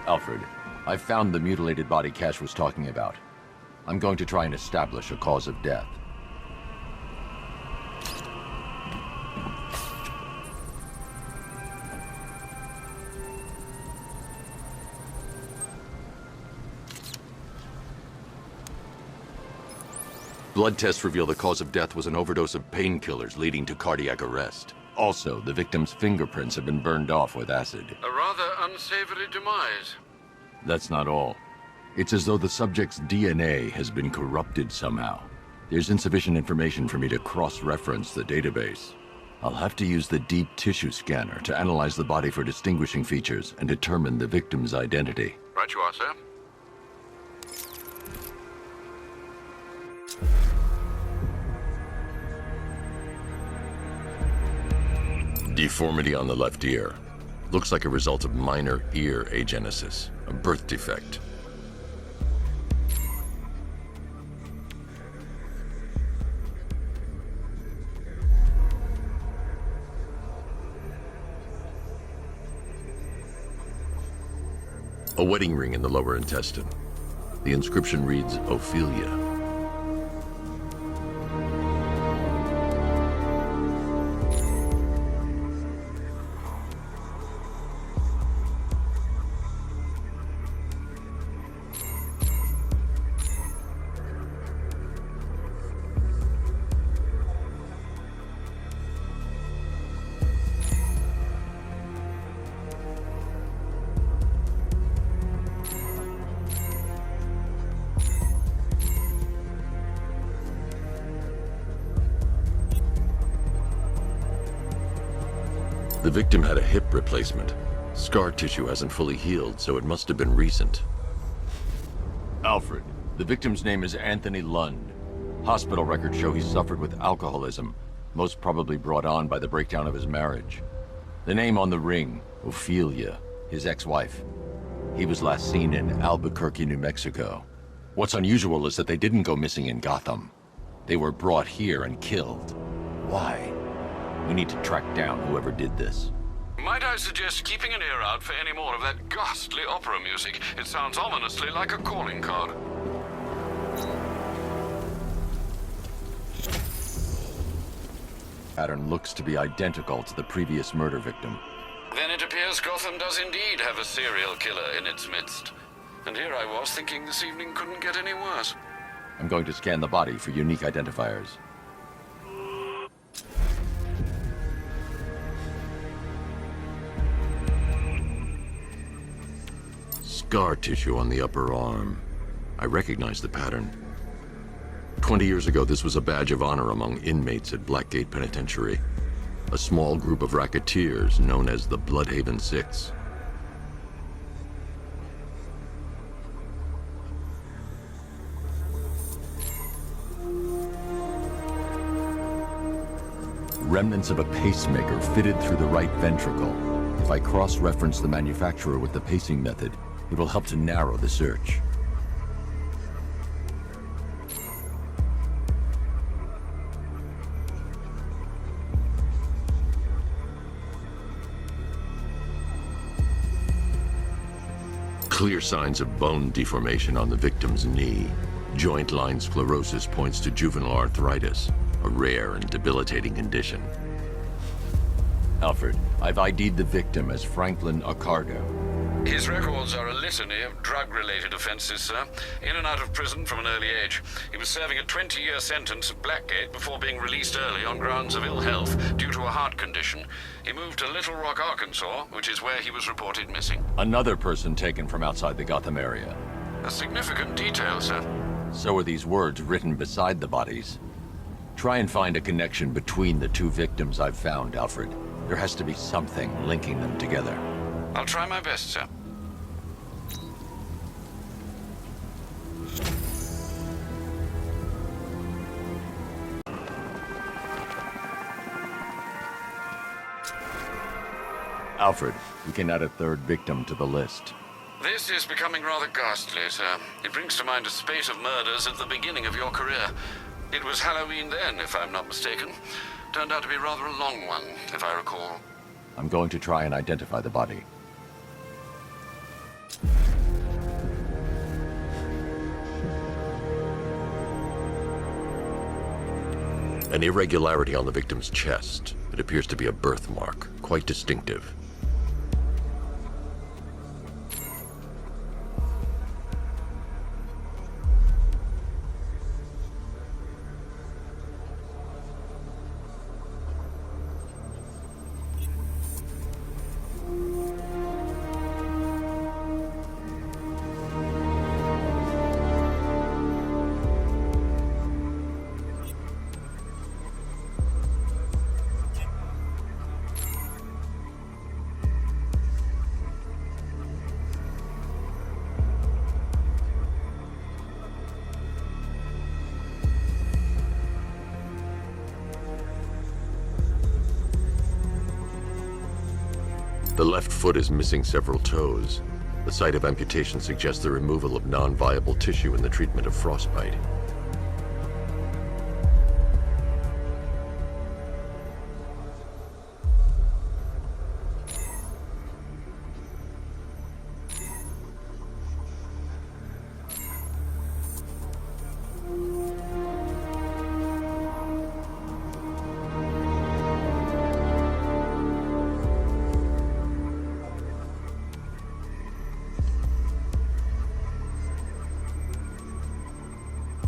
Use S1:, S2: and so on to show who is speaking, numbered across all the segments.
S1: Alfred, I've found the mutilated body Cash was talking about. I'm going to try and establish a cause of death. Blood tests reveal the cause of death was an overdose of painkillers leading to cardiac arrest. Also, the victim's fingerprints have been burned off with acid.
S2: A rather unsavory demise.
S1: That's not all. It's as though the subject's DNA has been corrupted somehow. There's insufficient information for me to cross-reference the database. I'll have to use the deep tissue scanner to analyze the body for distinguishing features and determine the victim's identity.
S2: Right you are, sir.
S1: Deformity on the left ear. Looks like a result of minor ear agenesis, a birth defect. A wedding ring in the lower intestine. The inscription reads, Ophelia. The victim had a hip replacement. Scar tissue hasn't fully healed, so it must have been recent. Alfred, the victim's name is Anthony Lund. Hospital records show he suffered with alcoholism, most probably brought on by the breakdown of his marriage. The name on the ring, Ophelia, his ex-wife. He was last seen in Albuquerque, New Mexico. What's unusual is that they didn't go missing in Gotham. They were brought here and killed. Why? We need to track down whoever did this.
S2: Might I suggest keeping an ear out for any more of that ghastly opera music? It sounds ominously like a calling card.
S1: Pattern looks to be identical to the previous murder victim.
S2: Then it appears Gotham does indeed have a serial killer in its midst. And here I was thinking this evening couldn't get any worse.
S1: I'm going to scan the body for unique identifiers. Scar tissue on the upper arm. I recognize the pattern. 20 years ago, this was a badge of honor among inmates at Blackgate Penitentiary. A small group of racketeers known as the Bloodhaven Six. Remnants of a pacemaker fitted through the right ventricle. If I cross-reference the manufacturer with the pacing method, it will help to narrow the search. Clear signs of bone deformation on the victim's knee. Joint line sclerosis points to juvenile arthritis, a rare and debilitating condition. Alfred, I've ID'd the victim as Franklin Accardo.
S2: His records are a litany of drug-related offenses, sir. In and out of prison from an early age. He was serving a 20-year sentence at Blackgate before being released early on grounds of ill health due to a heart condition. He moved to Little Rock, Arkansas, which is where he was reported missing.
S1: Another person taken from outside the Gotham area.
S2: A significant detail, sir.
S1: So are these words written beside the bodies. Try and find a connection between the two victims I've found, Alfred. There has to be something linking them together.
S2: I'll try my best, sir.
S1: Alfred, we can add a third victim to the list.
S2: This is becoming rather ghastly, sir. It brings to mind a spate of murders at the beginning of your career. It was Halloween then, if I'm not mistaken. Turned out to be rather a long one, if I recall.
S1: I'm going to try and identify the body. An irregularity on the victim's chest. It appears to be a birthmark, quite distinctive. The left foot is missing several toes. The site of amputation suggests the removal of non-viable tissue in the treatment of frostbite.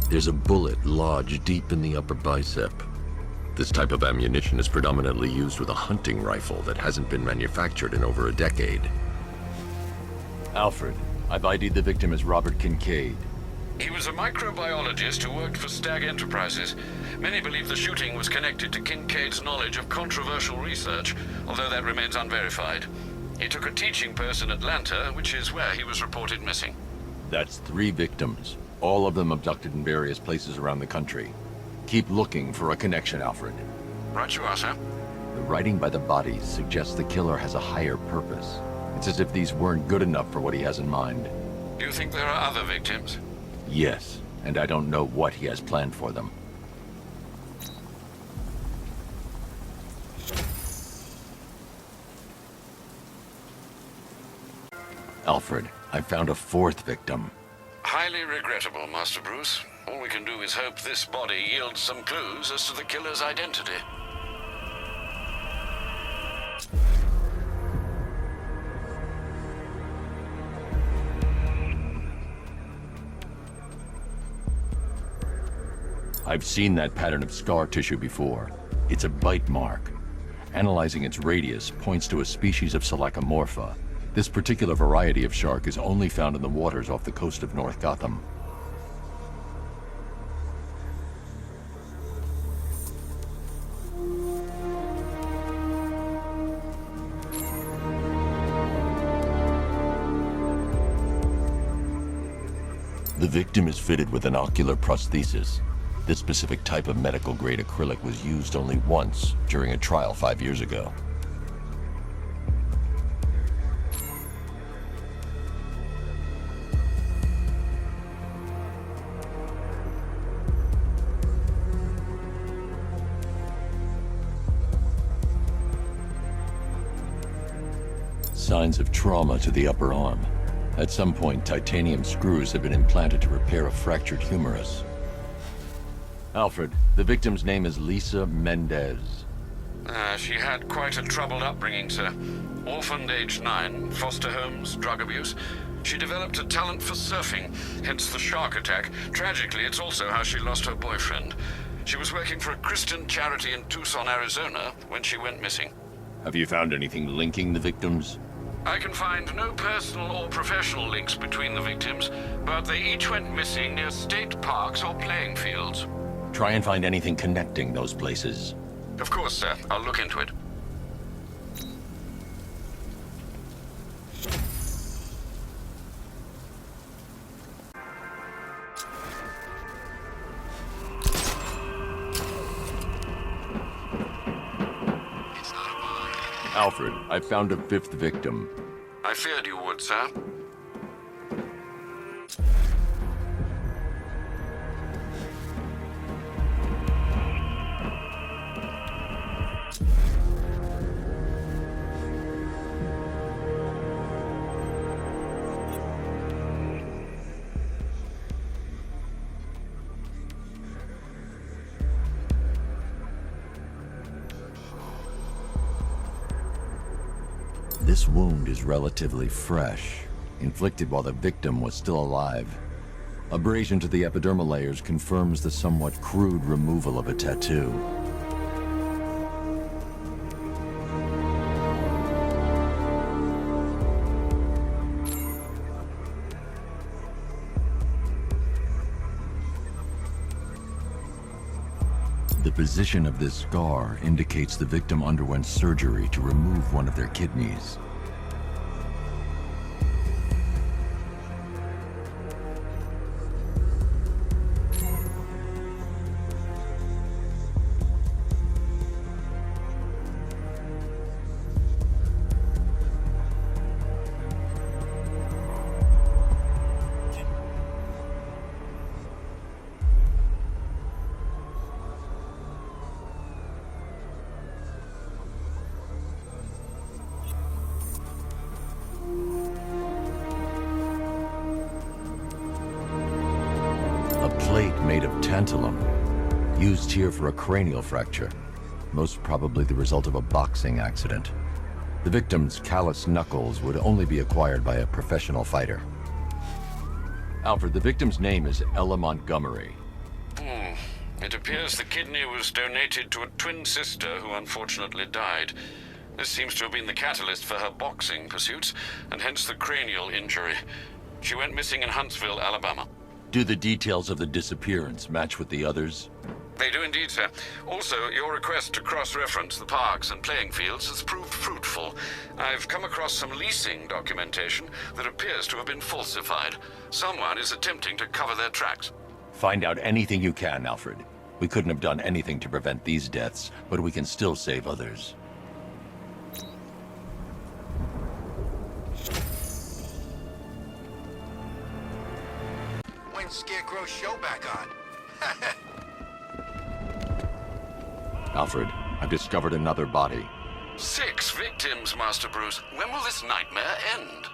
S1: There's a bullet lodged deep in the upper bicep. This type of ammunition is predominantly used with a hunting rifle that hasn't been manufactured in over a decade.
S3: Alfred, I've ID'd the victim as Robert Kincaid.
S2: He was a microbiologist who worked for Stag Enterprises. Many believe the shooting was connected to Kincaid's knowledge of controversial research, although that remains unverified. He took a teaching post in Atlanta, which is where he was reported missing.
S3: That's 3 victims, all of them abducted in various places around the country. Keep looking for a connection, Alfred.
S2: Right you are, sir.
S3: The writing by the bodies suggests the killer has a higher purpose. It's as if these weren't good enough for what he has in mind.
S2: Do you think there are other victims?
S3: Yes, and I don't know what he has planned for them. Alfred, I found a 4th victim.
S2: Highly regrettable, Master Bruce. All we can do is hope this body yields some clues as to the killer's identity.
S3: I've seen that pattern of scar tissue before. It's a bite mark. Analyzing its radius points to a species of Selachomorpha. This particular variety of shark is only found in the waters off the coast of North Gotham. The victim is fitted with an ocular prosthesis. This specific type of medical-grade acrylic was used only once during a trial 5 years ago. Signs of trauma to the upper arm. At some point, titanium screws have been implanted to repair a fractured humerus. Alfred, the victim's name is Lisa Mendez.
S2: She had quite a troubled upbringing, sir. Orphaned age 9, foster homes, drug abuse. She developed a talent for surfing, hence the shark attack. Tragically, it's also how she lost her boyfriend. She was working for a Christian charity in Tucson, Arizona, when she went missing.
S3: Have you found anything linking the victims?
S2: I can find no personal or professional links between the victims, but they each went missing near state parks or playing fields.
S3: Try and find anything connecting those places.
S2: Of course, sir. I'll look into it.
S3: Alfred, I found a 5th victim.
S2: I feared you would, sir.
S3: This wound is relatively fresh, inflicted while the victim was still alive. Abrasion to the epidermal layers confirms the somewhat crude removal of a tattoo. The position of this scar indicates the victim underwent surgery to remove one of their kidneys. Plate made of tantalum, used here for a cranial fracture, most probably the result of a boxing accident. The victim's callous knuckles would only be acquired by a professional fighter. Alfred, the victim's name is Ella Montgomery.
S2: It appears the kidney was donated to a twin sister who unfortunately died. This seems to have been the catalyst for her boxing pursuits, and hence the cranial injury. She went missing in Huntsville, Alabama.
S3: Do the details of the disappearance match with the others?
S2: They do indeed, sir. Also, your request to cross-reference the parks and playing fields has proved fruitful. I've come across some leasing documentation that appears to have been falsified. Someone is attempting to cover their tracks.
S3: Find out anything you can, Alfred. We couldn't have done anything to prevent these deaths, but we can still save others.
S4: Scarecrow's show back on.
S3: Alfred, I've discovered another body.
S2: 6 victims, Master Bruce. When will this nightmare end?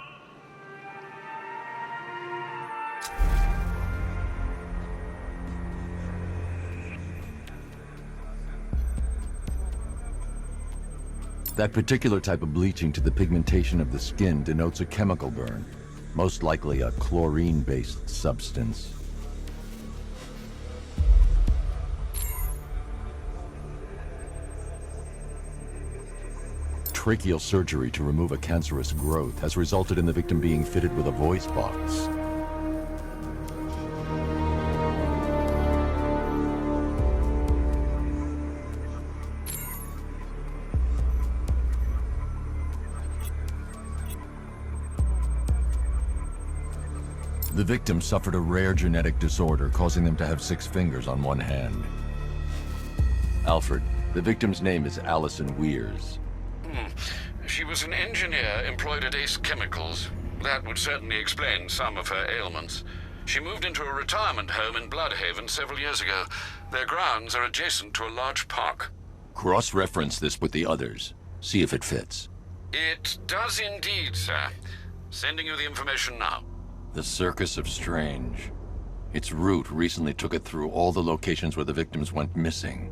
S3: That particular type of bleaching to the pigmentation of the skin denotes a chemical burn, most likely a chlorine-based substance. Tracheal surgery to remove a cancerous growth has resulted in the victim being fitted with a voice box. The victim suffered a rare genetic disorder, causing them to have 6 fingers on one hand. Alfred, the victim's name is Allison Weers.
S2: She was an engineer employed at Ace Chemicals. That would certainly explain some of her ailments. She moved into a retirement home in Bloodhaven several years ago. Their grounds are adjacent to a large park.
S3: Cross-reference this with the others. See if it fits.
S2: It does indeed, sir. Sending you the information now.
S3: The Circus of Strange. Its route recently took it through all the locations where the victims went missing.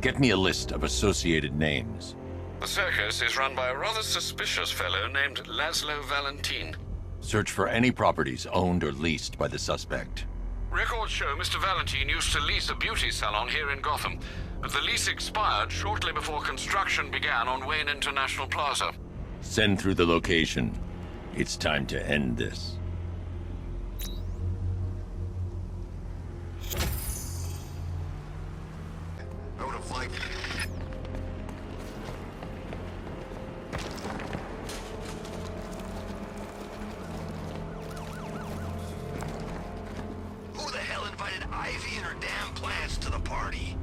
S3: Get me a list of associated names.
S2: The circus is run by a rather suspicious fellow named Laszlo Valentin.
S3: Search for any properties owned or leased by the suspect.
S2: Records show Mr. Valentin used to lease a beauty salon here in Gotham, but the lease expired shortly before construction began on Wayne International Plaza.
S3: Send through the location. It's time to end this.
S4: Note of life. Who the hell invited Ivy and her damn plants to the party?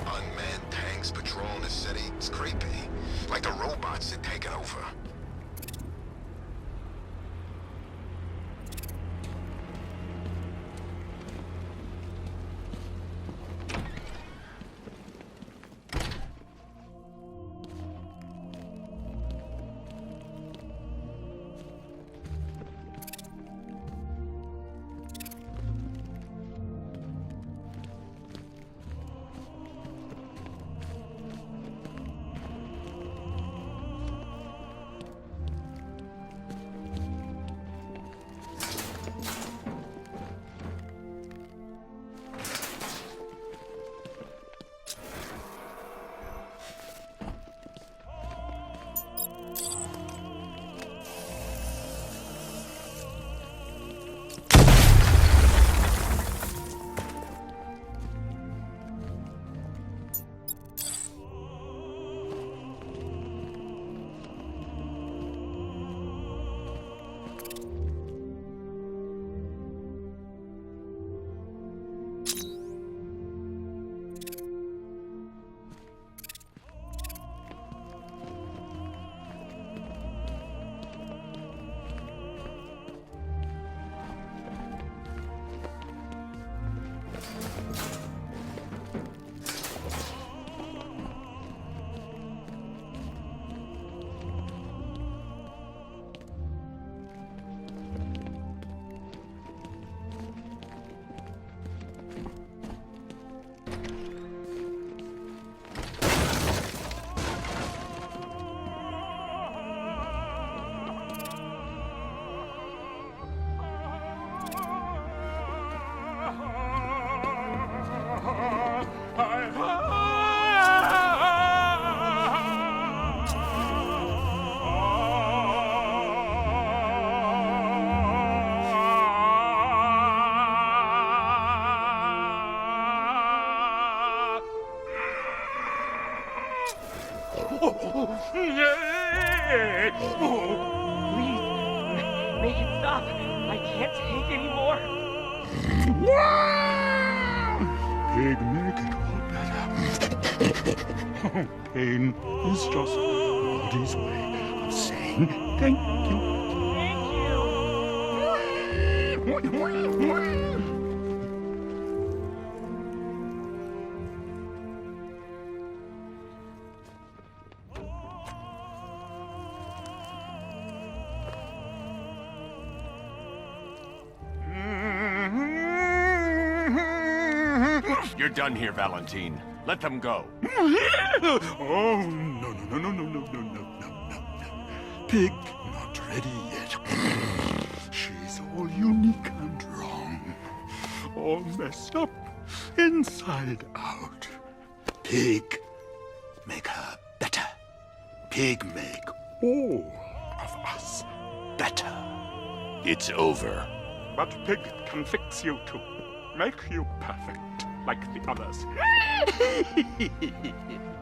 S4: Unmanned tanks patrolling the city. It's creepy. Like the robots had taken over.
S5: Please, make it stop. I can't take anymore.
S6: Pig, make it all better. Pain is just body's way of saying thank you.
S1: You're done here, Valentine. Let them go.
S6: Oh, no. Pig not ready yet. She's all unique and wrong. All messed up, inside out. Pig, make her better. Pig, make all of us better.
S1: It's over.
S6: But Pig can fix you too. Make you perfect, like the others.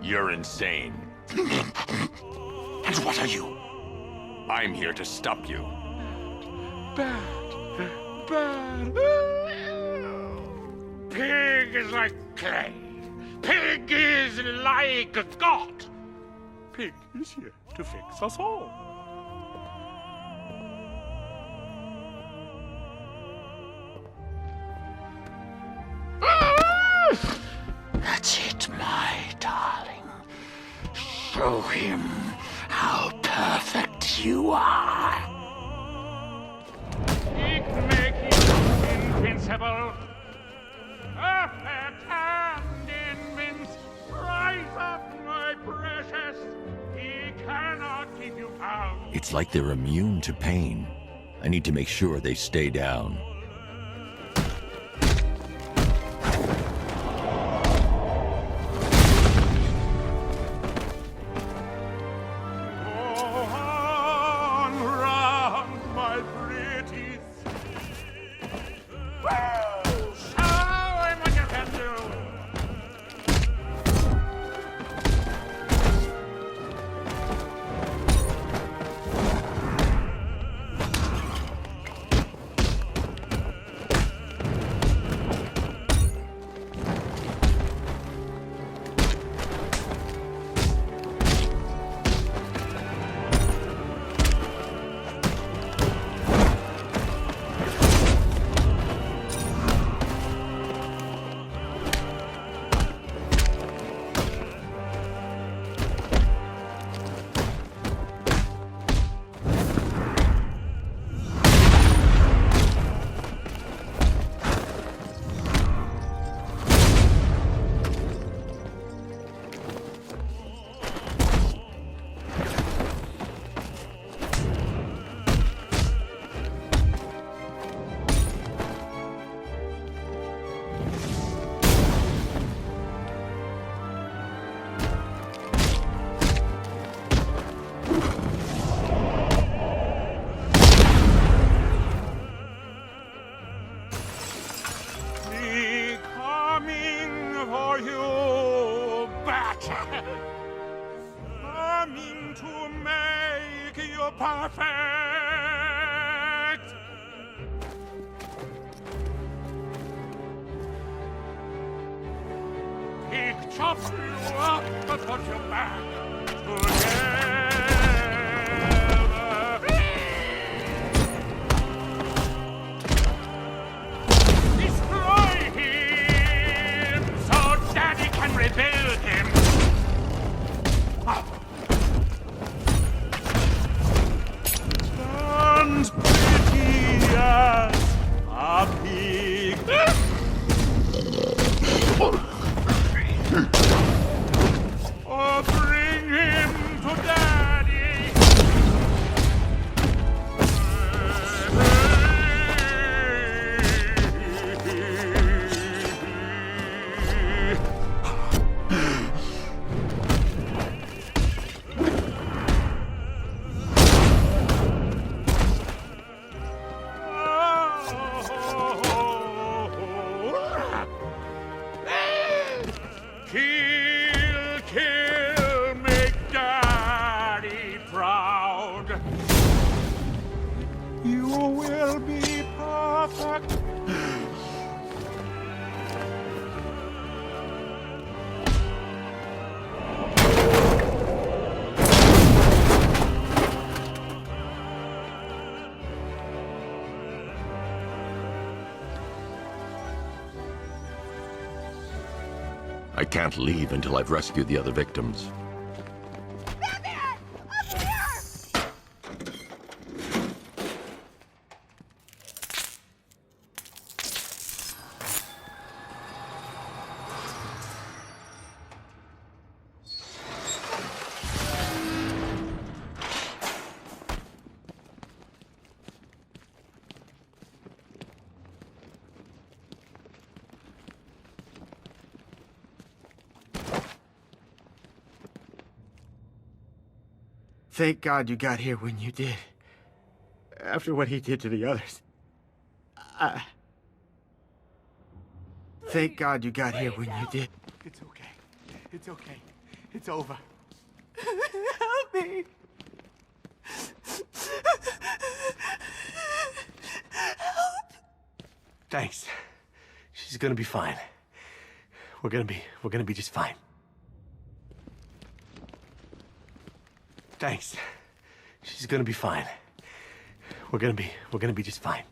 S1: You're insane.
S6: And what are you?
S1: I'm here to stop you.
S6: Bad.
S7: Pig is like clay. Pig is like a god.
S6: Pig is here to fix us all.
S7: That's it, my darling. Show him how perfect you are. Pig make him invincible. Perfect and invince. Rise up, my precious. He cannot keep you down.
S3: It's like they're immune to pain. I need to make sure they stay down.
S7: Coming to make you perfect. He chops you up and puts you back together. Destroy him so Daddy can rebuild him. Stands pretty as a pig. Or bring him to
S1: I can't leave until I've rescued the other victims.
S8: Thank God you got here when you did. After what he did to the others. Thank God you got here when you did.
S6: It's okay. It's okay. It's over.
S5: Help me.
S6: Thanks. She's gonna be fine. We're gonna be just fine. Thanks. She's gonna be fine. We're gonna be just fine.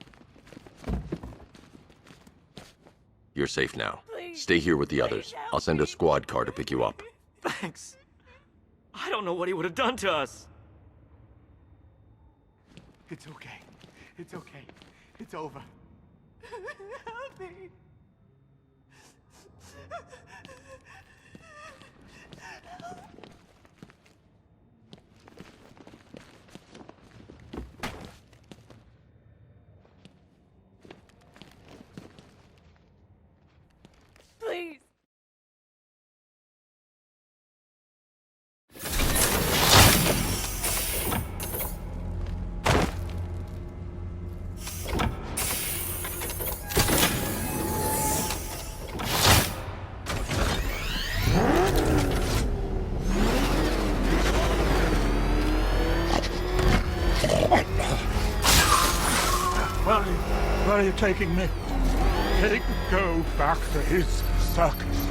S1: You're safe now.
S5: Please.
S1: Stay here with the others.
S5: help
S1: I'll send a
S5: me.
S1: squad car to pick you up.
S9: Thanks. I don't know what he would have done to us.
S6: It's okay. It's okay. It's over.
S5: Help me. Please.
S6: Where are you taking me?
S7: Pig, go back to his circus.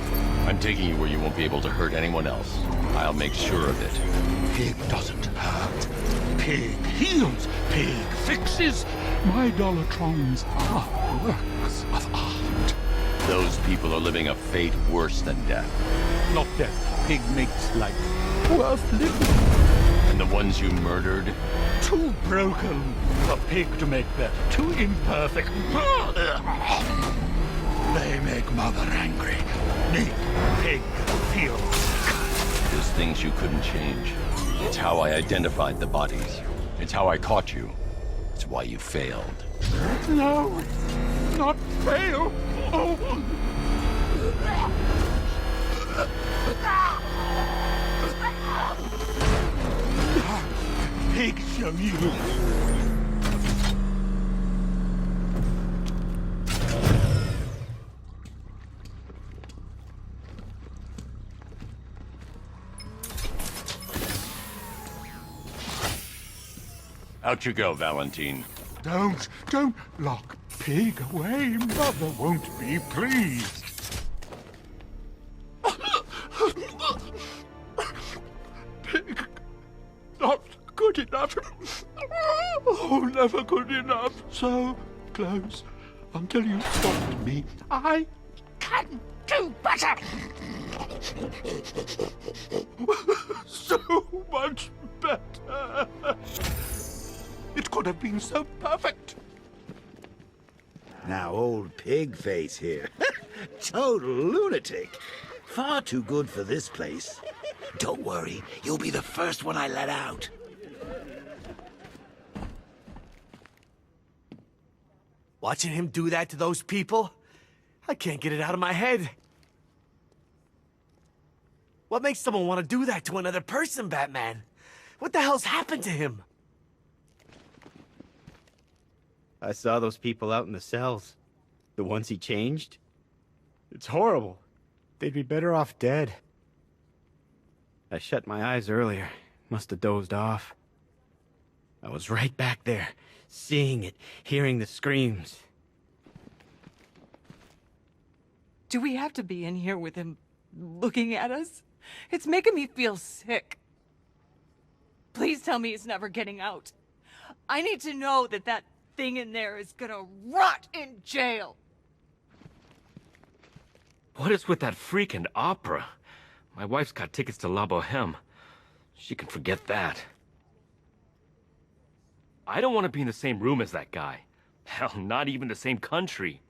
S3: I'm taking you where you won't be able to hurt anyone else. I'll make sure of it.
S7: Pig doesn't hurt. Pig heals. Pig fixes. My Dollartrons are works of art.
S3: Those people are living a fate worse than death.
S7: Not death. Pig makes life worth living.
S3: And the ones you murdered?
S7: Too broken for Pig to make better. Too imperfect. They make Mother angry. Make Pig feel sick.
S3: There's things you couldn't change. It's how I identified the bodies. It's how I caught you. It's why you failed.
S7: No, not fail. Oh. Pig show you.
S3: Out you go, Valentine.
S7: Don't lock Pig away. Mother won't be pleased. Pig, not good enough. Oh, never good enough. So close until you stopped me. I can do better. So much better. It could have been so perfect.
S10: Now, old pig face here. Total lunatic. Far too good for this place. Don't worry, you'll be the first one I let out.
S6: Watching him do that to those people? I can't get it out of my head. What makes someone want to do that to another person, Batman? What the hell's happened to him?
S8: I saw those people out in the cells. The ones he changed. It's horrible. They'd be better off dead. I shut my eyes earlier. Must have dozed off. I was right back there, seeing it, hearing the screams.
S5: Do we have to be in here with him looking at us? It's making me feel sick. Please tell me he's never getting out. I need to know that that thing in there is gonna rot in jail.
S9: What is with that freaking opera? My wife's got tickets to La Boheme. She can forget that. I don't want to be in the same room as that guy. Hell, not even the same country.